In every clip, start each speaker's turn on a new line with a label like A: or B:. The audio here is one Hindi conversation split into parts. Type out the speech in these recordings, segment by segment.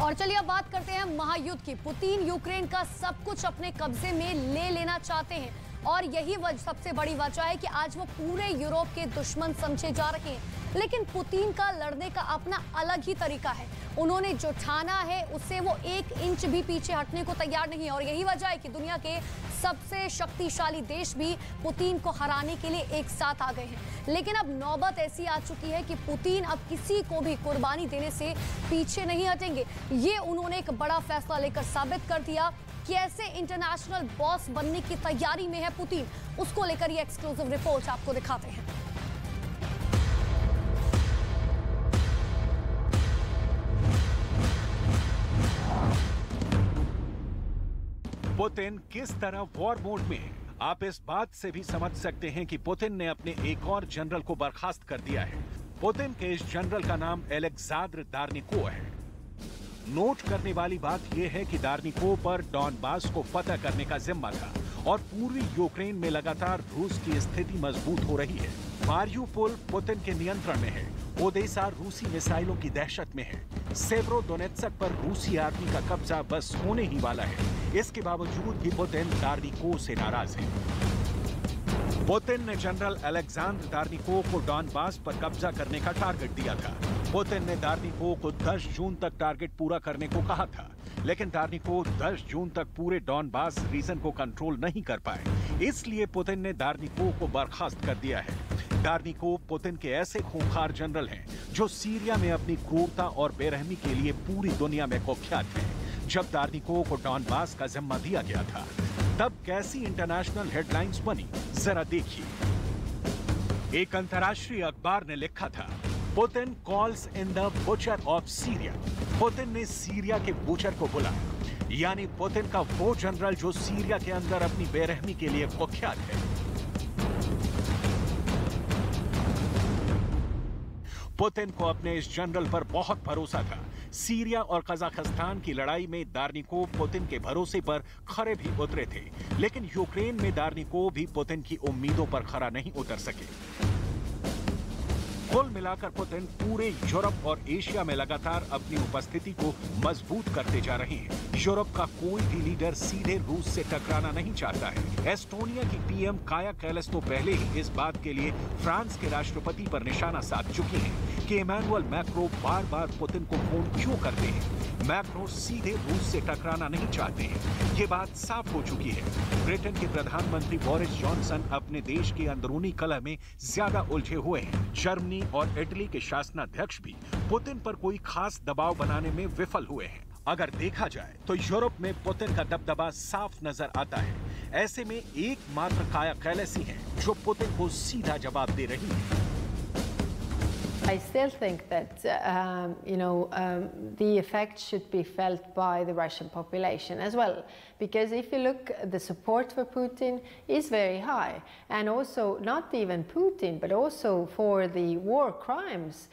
A: और चलिए अब बात करते हैं महायुद्ध की। पुतिन यूक्रेन का सब कुछ अपने कब्जे में ले लेना चाहते हैं और यही सबसे बड़ी वजह है कि आज वो पूरे यूरोप के दुश्मन समझे जा रहे हैं। लेकिन पुतिन का लड़ने का अपना अलग ही तरीका है। उन्होंने जो ठाना है उससे वो 1 इंच भी पीछे हटने को तैयार नहीं है और यही वजह है कि दुनिया के सबसे शक्तिशाली देश भी पुतिन को हराने के लिए एक साथ आ गए हैं। लेकिन अब नौबत ऐसी आ चुकी है कि पुतिन अब किसी को भी कुर्बानी देने से पीछे नहीं हटेंगे। ये उन्होंने एक बड़ा फैसला लेकर साबित कर दिया। कैसे इंटरनेशनल बॉस बनने की तैयारी में है पुतिन, उसको लेकर ये एक्सक्लूसिव रिपोर्ट आपको दिखाते हैं।
B: पुतिन किस तरह वॉर मोड में है, आप इस बात से भी समझ सकते हैं कि पुतिन ने अपने एक और जनरल को बर्खास्त कर दिया है। पुतिन के इस जनरल का नाम अलेक्जेंडर दार्निको है। नोट करने वाली बात यह है कि दार्निको पर डॉनबास को फतह करने का जिम्मा था और पूर्वी यूक्रेन में लगातार रूस की स्थिति मजबूत हो रही है। मारियुपोल पुतिन के नियंत्रण में है। ओदेसा रूसी मिसाइलों की दहशत में है। सेवेरोडोनेत्स्क पर रूसी आर्मी का कब्जा बस होने ही वाला है। इसके बावजूद भी पुतिन दार्निको से नाराज है। पुतिन ने जनरल अलेक्जेंडर दार्निको को डॉनबास पर कब्जा करने का टारगेट दिया था। पुतिन ने दार्निको को 10 जून तक टारगेट पूरा करने को कहा था, लेकिन दार्निको 10 जून तक पूरे डॉनबास रीजन को कंट्रोल नहीं कर पाए। इसलिए पुतिन ने दार्निको को बर्खास्त कर दिया है। दार्निको पुतिन के ऐसे खूंखार जनरल हैं जो सीरिया में अपनी क्रूरता और बेरहमी के लिए पूरी दुनिया में कुख्यात हैं। जब दार्निको को डॉनबास का जिम्मा दिया गया था, तब कैसी इंटरनेशनल हेडलाइंस बनी, जरा देखिए। एक अंतर्राष्ट्रीय अखबार ने लिखा था, Putin calls in the butcher of Syria. Putin ने सीरिया के बुचर को बुलाया, यानी पुतिन का वो जनरल जो सीरिया के अंदर अपनी बेरहमी के लिए कुख्यात है। पुतिन को अपने इस जनरल पर बहुत भरोसा था। सीरिया और कजाकिस्तान की लड़ाई में दार्निको पुतिन के भरोसे पर खरे भी उतरे थे, लेकिन यूक्रेन में दार्निको भी पुतिन की उम्मीदों पर खरा नहीं उतर सके। कुल मिलाकर पुतिन पूरे यूरोप और एशिया में लगातार अपनी उपस्थिति को मजबूत करते जा रहे हैं। यूरोप का कोई भी लीडर सीधे रूस से टकराना नहीं चाहता है। एस्टोनिया की पीएम काया कैलास तो पहले ही इस बात के लिए फ्रांस के राष्ट्रपति पर निशाना साध चुकी हैं कि इमैनुअल मैक्रो बार-बार पुतिन को फोन क्यों करते हैं। मैक्रो सीधे रूस से टकराना नहीं चाहते हैं, ये बात साफ हो चुकी है। ब्रिटेन के प्रधानमंत्री बोरिस जॉनसन अपने देश की अंदरूनी कलह में ज्यादा उलझे हुए हैं। जर्मनी और इटली के शासनाध्यक्ष भी पुतिन पर कोई खास दबाव बनाने में विफल हुए हैं। अगर देखा जाए तो यूरोप में पुतिन का दबदबा साफ नजर आता है। ऐसे में एकमात्र काया कैलास ही है जो पुतिन को सीधा जवाब दे रही है।
C: I still think that the effect should be felt by the Russian population as well, because if you look, the support for Putin is very high, and also not even Putin, but also for the war crimes.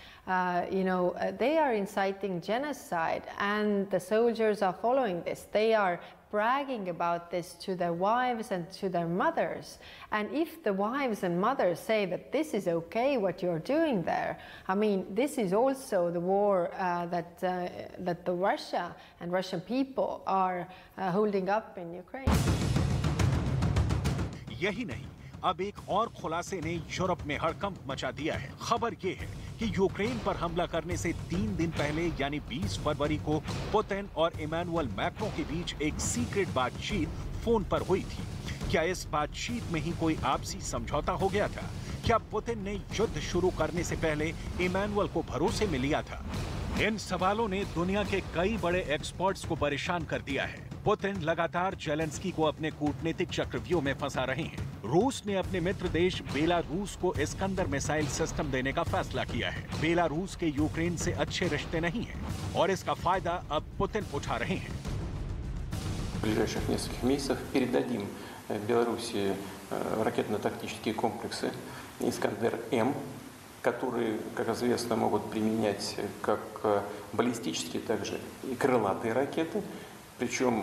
C: They are inciting genocide, and the soldiers are following this. They are bragging about this to their wives and to their mothers. And if the wives and mothers say that this is okay what you're doing there, I mean, this is also the war that the Russia and Russian people are holding up in Ukraine.
B: यही नहीं, अब एक और खुलासे ने यूरोप में हड़कंप मचा दिया है। खबर ये है कि यूक्रेन पर हमला करने से 3 दिन पहले यानी 20 फरवरी को पुतिन और इमैनुअल मैक्रो के बीच एक सीक्रेट बातचीत फोन पर हुई थी। क्या इस बातचीत में ही कोई आपसी समझौता हो गया था? क्या पुतिन ने युद्ध शुरू करने से पहले इमैनुअल को भरोसे में लिया था? इन सवालों ने दुनिया के कई बड़े एक्सपर्ट्स को परेशान कर दिया है। पुतिन लगातार जेलेंस्की को अपने कूटनीतिक चक्रव्यूह में फंसा रहे हैं। रूस ने अपने मित्र देश बेलारूस को इस्कंदर मिसाइल सिस्टम देने का फैसला किया है। बेलारूस के यूक्रेन से अच्छे रिश्ते नहीं हैं और इसका फायदा अब पुतिन उठा रहे हैं।
D: В ближайших нескольких месяцах передадим Белоруссии ракетно-тактические комплексы «Искандер-М», которые, как известно, могут применять как баллистические, также и крылатые ракеты, причем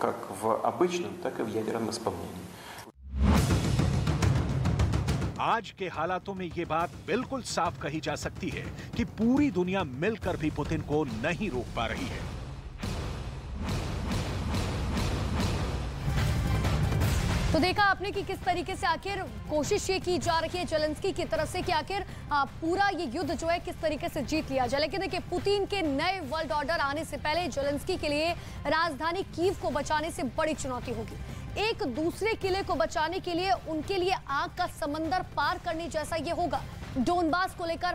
D: как в обычном, так и в ядерном исполнении.
B: आज के हालातों में ये बात बिल्कुल साफ कही जा सकती है कि पूरी दुनिया मिलकर भी पुतिन को नहीं रोक पा रही है।
A: देखा आपने कि किस तरीके से आखिर कोशिश ये की जा रही है जेलेंस्की की तरफ से कि आखिर पूरा ये युद्ध जो है किस तरीके से जीत लिया जाए। लेकिन देखिए, पुतिन के नए वर्ल्ड ऑर्डर आने से पहले जेलेंस्की के लिए राजधानी कीव को बचाने से बड़ी चुनौती होगी। एक दूसरे किले को बचाने के लिए उनके लिए आग का समंदर पार करने जैसा ये होगा। डोनबास को लेकर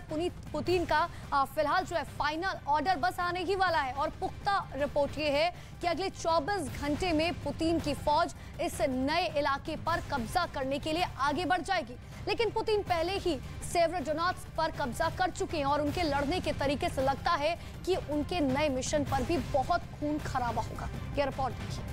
A: पुतिन का फिलहाल जो है फाइनल ऑर्डर बस आने ही वाला है और पुख्ता रिपोर्ट ये है कि अगले 24 घंटे में पुतिन की फौज इस नए इलाके पर कब्जा करने के लिए आगे बढ़ जाएगी। लेकिन पुतिन पहले ही सेवेरोडोनेत्स्क पर कब्जा कर चुके हैं और उनके लड़ने के तरीके से लगता है कि उनके नए मिशन पर भी बहुत खून खराबा होगा। ये रिपोर्ट देखिए।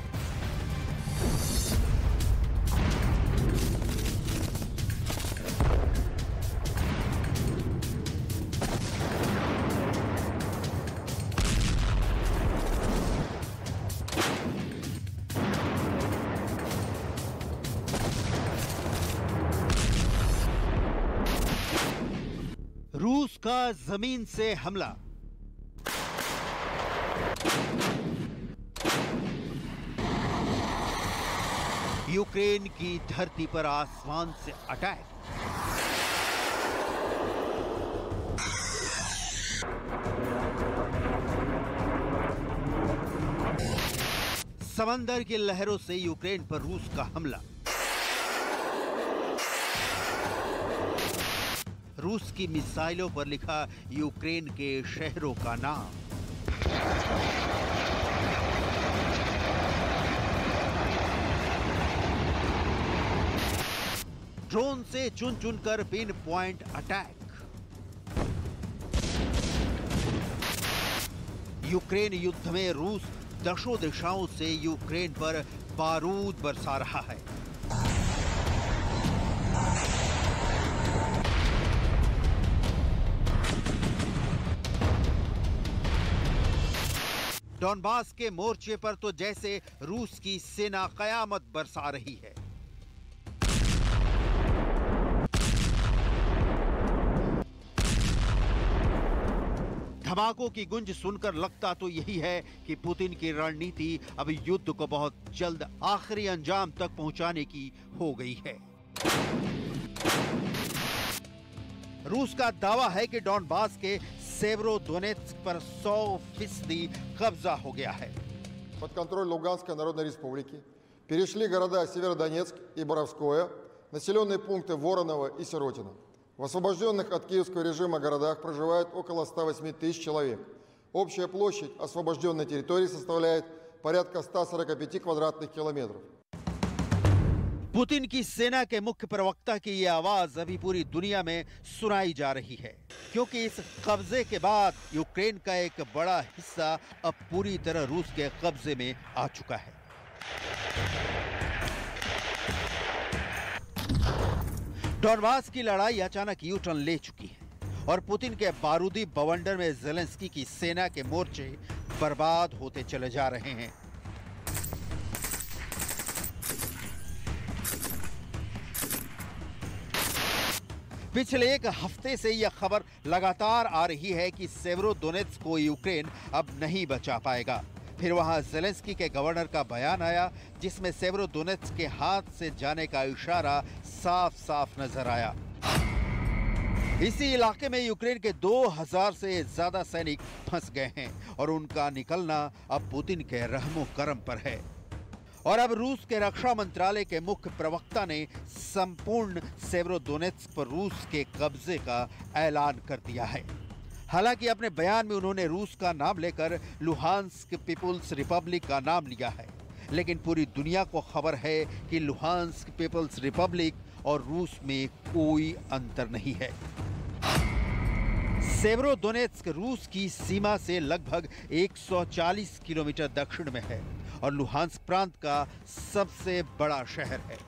E: रूस का जमीन से हमला। यूक्रेन की धरती पर आसमान से अटैक। समंदर की लहरों से यूक्रेन पर रूस का हमला। रूस की मिसाइलों पर लिखा यूक्रेन के शहरों का नाम। ड्रोन से चुन चुनकर पिन पॉइंट अटैक। यूक्रेन युद्ध में रूस दशों दिशाओं से यूक्रेन पर बारूद बरसा रहा है। डोनबास के मोर्चे पर तो जैसे रूस की सेना कयामत बरसा रही है। धमाकों की गुंज सुनकर लगता तो यही है कि पुतिन की रणनीति अब युद्ध को बहुत जल्द आखिरी अंजाम तक पहुंचाने की हो गई है। रूस का दावा है कि डोनबास के सेवेरोदोनेत्स्क पर 100% कब्जा हो गया है।
F: Под контроль Луганской Народной Республики перешли города Северодонецк и Боровское, населенные пункты Вороново и Сиротино. В освобожденных от киевского режима городах проживает около 108 тысяч человек. Общая площадь освобожденной территории составляет порядка 145 квадратных километров.
E: पुतिन की सेना के मुख्य प्रवक्ता की ये आवाज अभी पूरी दुनिया में सुनाई जा रही है, क्योंकि इस कब्जे के बाद यूक्रेन का एक बड़ा हिस्सा अब पूरी तरह रूस के कब्जे में आ चुका है। डोनबास की लड़ाई अचानक यू टर्न ले चुकी है और पुतिन के बारूदी बवंडर में जेलेंस्की की सेना के मोर्चे बर्बाद होते चले जा रहे हैं। पिछले एक हफ्ते से यह खबर लगातार आ रही है कि सेवेरोदोनेत्स्क को यूक्रेन अब नहीं बचा पाएगा। फिर वहां जेलेंस्की के गवर्नर का बयान आया, जिसमें सेवेरोदोनेत्स्क के हाथ से जाने का इशारा साफ साफ नजर आया। इसी इलाके में यूक्रेन के 2000 से ज्यादा सैनिक फंस गए हैं और उनका निकलना अब पुतिन के रहमो करम पर है। और अब रूस के रक्षा मंत्रालय के मुख्य प्रवक्ता ने संपूर्ण सेवेरोदोनेत्स्क पर रूस के कब्जे का ऐलान कर दिया है। हालांकि अपने बयान में उन्होंने रूस का नाम लेकर लुहांस्क पीपुल्स रिपब्लिक का नाम लिया है, लेकिन पूरी दुनिया को खबर है कि लुहांस्क पीपुल्स रिपब्लिक और रूस में कोई अंतर नहीं है। सेवेरोदोनेत्स्क रूस की सीमा से लगभग 140 किलोमीटर दक्षिण में है और लुहांस्क प्रांत का सबसे बड़ा शहर है।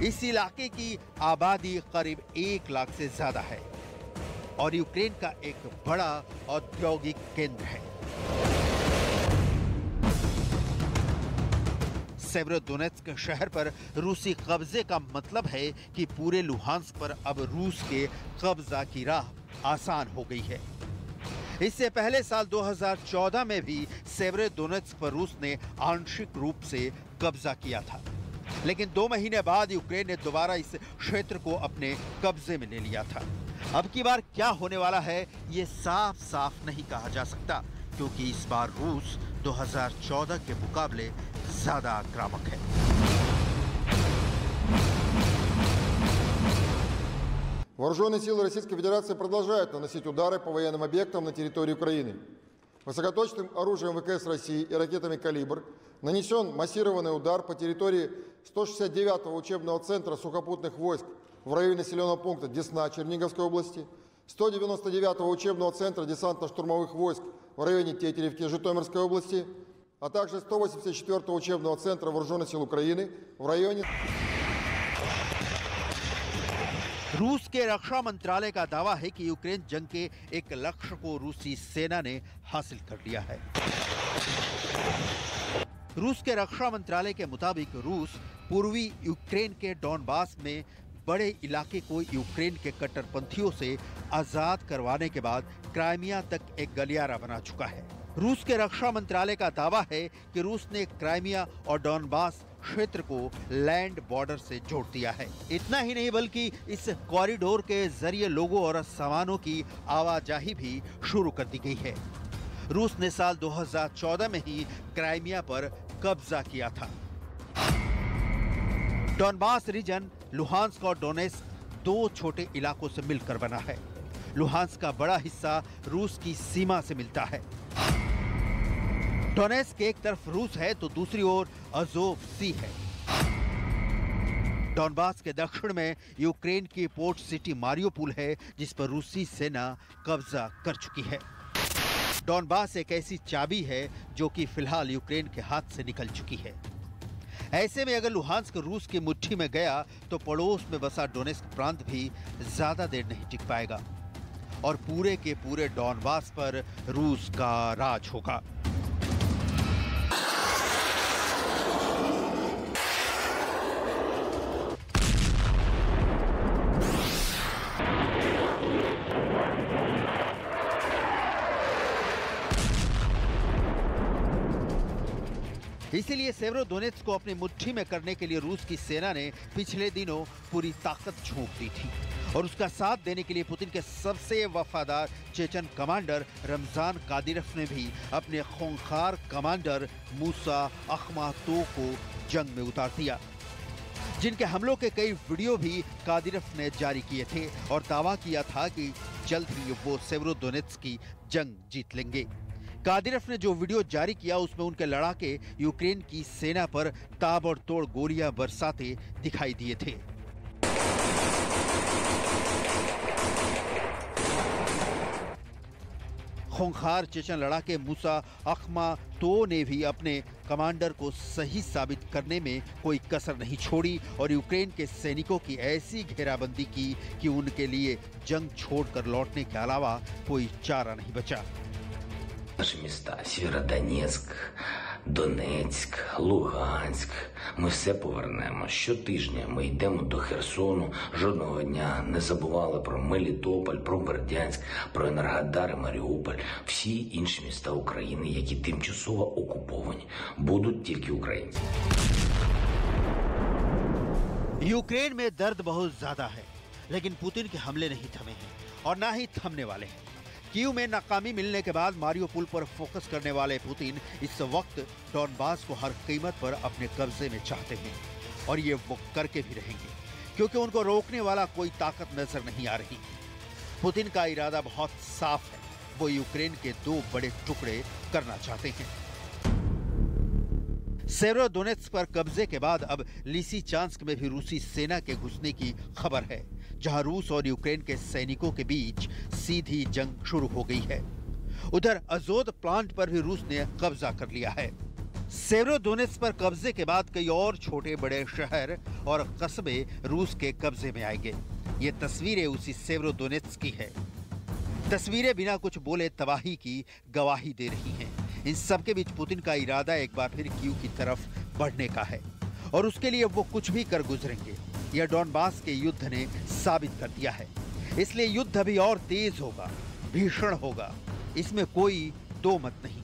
E: इस इलाके की आबादी करीब 1 लाख से ज्यादा है और यूक्रेन का एक बड़ा औद्योगिक केंद्र है। सेवेरोदोनेत्स्क शहर पर रूसी कब्जे का मतलब है कि पूरे लुहांस्क पर अब रूस के कब्जा की राह आसान हो गई है। इससे पहले साल 2014 में भी सेवेरोडोनेत्स्क पर रूस ने आंशिक रूप से कब्जा किया था, लेकिन 2 महीने बाद यूक्रेन ने दोबारा इस क्षेत्र को अपने कब्जे में ले लिया था। अब की बार क्या होने वाला है ये साफ साफ नहीं कहा जा सकता, क्योंकि इस बार रूस 2014 के मुकाबले ज्यादा आक्रामक है।
F: Вооруженные силы Российской Федерации продолжают наносить удары по военным объектам на территории Украины. Высокоточным оружием ВКС России и ракетами «Калибр» нанесен массированный удар по территории 169-го учебного центра сухопутных войск в районе населенного пункта Десна Черниговской области, 199-го учебного центра десантно-штурмовых войск в районе Тетеревки Житомирской области, а также 184-го учебного центра Вооруженных сил Украины в районе...
E: रूस के रक्षा मंत्रालय का दावा है कि यूक्रेन जंग के एक लक्ष्य को रूसी सेना ने हासिल कर लिया है। रूस के रक्षा मंत्रालय के मुताबिक रूस पूर्वी यूक्रेन के डॉनबास में बड़े इलाके को यूक्रेन के कट्टरपंथियों से आजाद करवाने के बाद क्राइमिया तक एक गलियारा बना चुका है। रूस के रक्षा मंत्रालय का दावा है कि रूस ने क्राइमिया और डॉनबास क्षेत्र को लैंड बॉर्डर से जोड़ दिया है। इतना ही नहीं बल्कि इस कॉरिडोर के जरिए लोगों और सामानों की आवाजाही भी शुरू कर दी गई है। रूस ने साल 2014 में ही क्राइमिया पर कब्जा किया था। डॉनबास रीजन लुहांस्क और डोनेत्स्क 2 छोटे इलाकों से मिलकर बना है। लुहांस्क का बड़ा हिस्सा रूस की सीमा से मिलता है। डोनेत्स्क एक तरफ रूस है तो दूसरी ओर अज़ोव सी है। डॉनबास के दक्षिण में यूक्रेन की पोर्ट सिटी मारियोपोल है, जिस पर रूसी सेना कब्जा कर चुकी है। डॉनबास एक ऐसी चाबी है जो कि फिलहाल यूक्रेन के हाथ से निकल चुकी है। ऐसे में अगर लुहांस्क रूस की मुट्ठी में गया तो पड़ोस में बसा डोनेत्स्क प्रांत भी ज्यादा देर नहीं टिक पाएगा और पूरे के पूरे डॉनबास पर रूस का राज होगा। इसीलिए सेवेरोडोनेत्स्क को अपनी मुट्ठी में करने के लिए रूस की सेना ने पिछले दिनों पूरी ताकत झोंक दी थी और उसका साथ देने के लिए पुतिन के सबसे वफादार चेचन कमांडर रमजान कादिरोव ने भी अपने खूंखार कमांडर मूसा अखमातोव को जंग में उतार दिया, जिनके हमलों के कई वीडियो भी कादिरोव ने जारी किए थे और दावा किया था कि जल्द ही वो सेवेरोडोनेत्स्क की जंग जीत लेंगे। कादिरोव ने जो वीडियो जारी किया उसमें उनके लड़ाके यूक्रेन की सेना पर ताबड़तोड़ गोलियां बरसाते दिखाई दिए थे। खूंखार चेचन लड़ाके मूसा अखमातोव ने भी अपने कमांडर को सही साबित करने में कोई कसर नहीं छोड़ी और यूक्रेन के सैनिकों की ऐसी घेराबंदी की कि उनके लिए जंग छोड़कर लौटने के अलावा कोई चारा नहीं बचा।
G: Наші міста Сєвєродонецьк, Донецьк, Луганськ. Ми все повернемо. Щотижня ми йдемо до Херсону. Жодного дня не забували про Мелітополь, про Бердянськ, про Енергодар і Маріуполь. Всі інші міста України, які тимчасово окуповані, будуть тільки українці.
E: यूक्रेन में दर्द बहुत ज्यादा है, लेकिन पुतिन के हमले नहीं थमे हैं और ना ही थमने वाले हैं। कीव में नाकामी मिलने के बाद मारियोपोल पर फोकस करने वाले पुतिन इस वक्त डॉनबास को हर कीमत पर अपने कब्जे में चाहते हैं और ये वो करके भी रहेंगे, क्योंकि उनको रोकने वाला कोई ताकत नजर नहीं आ रही। पुतिन का इरादा बहुत साफ है, वो यूक्रेन के 2 बड़े टुकड़े करना चाहते हैं। सेवेरोडोनेत्स्क पर कब्जे के बाद अब लिसिचांस्क में भी रूसी सेना के घुसने की खबर है, जहां रूस और यूक्रेन के सैनिकों के बीच सीधी जंग शुरू हो गई है। उधर अज़ोद प्लांट पर भी रूस ने कब्जा कर लिया है। सेवेरोडोनेत्स्क पर कब्जे के बाद कई और छोटे बड़े शहर और कस्बे रूस के कब्जे में आएंगे। ये तस्वीरें उसी सेवेरोडोनेत्स्क की है। तस्वीरें बिना कुछ बोले तबाही की गवाही दे रही हैं। इन सब के बीच पुतिन का इरादा एक बार फिर कीव की तरफ बढ़ने का है और उसके लिए वो कुछ भी कर गुजरेंगे। यह डॉनबास के युद्ध ने साबित कर दिया है। इसलिए युद्ध अभी और तेज होगा, भीषण होगा। इसमें कोई दो मत नहीं।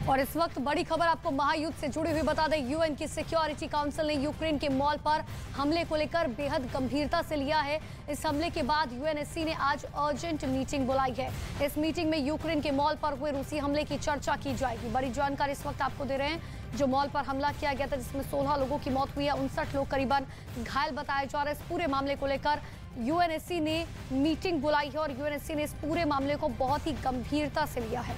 A: और इस वक्त बड़ी खबर आपको महायुद्ध से जुड़ी हुई बता दें, यूएन की सिक्योरिटी काउंसिल ने यूक्रेन के मॉल पर हमले को लेकर बेहद गंभीरता से लिया है। इस हमले के बाद यूएनएससी ने आज अर्जेंट मीटिंग बुलाई है। इस मीटिंग में यूक्रेन के मॉल पर हुए रूसी हमले की चर्चा की जाएगी। बड़ी जानकारी इस वक्त आपको दे रहे हैं, जो मॉल पर हमला किया गया था जिसमें 16 लोगों की मौत हुई है, 59 लोग करीबन घायल बताए जा रहे हैं। इस पूरे मामले को लेकर यूएनएससी ने मीटिंग बुलाई है और यूएनएससी ने इस पूरे मामले को बहुत ही गंभीरता से लिया है।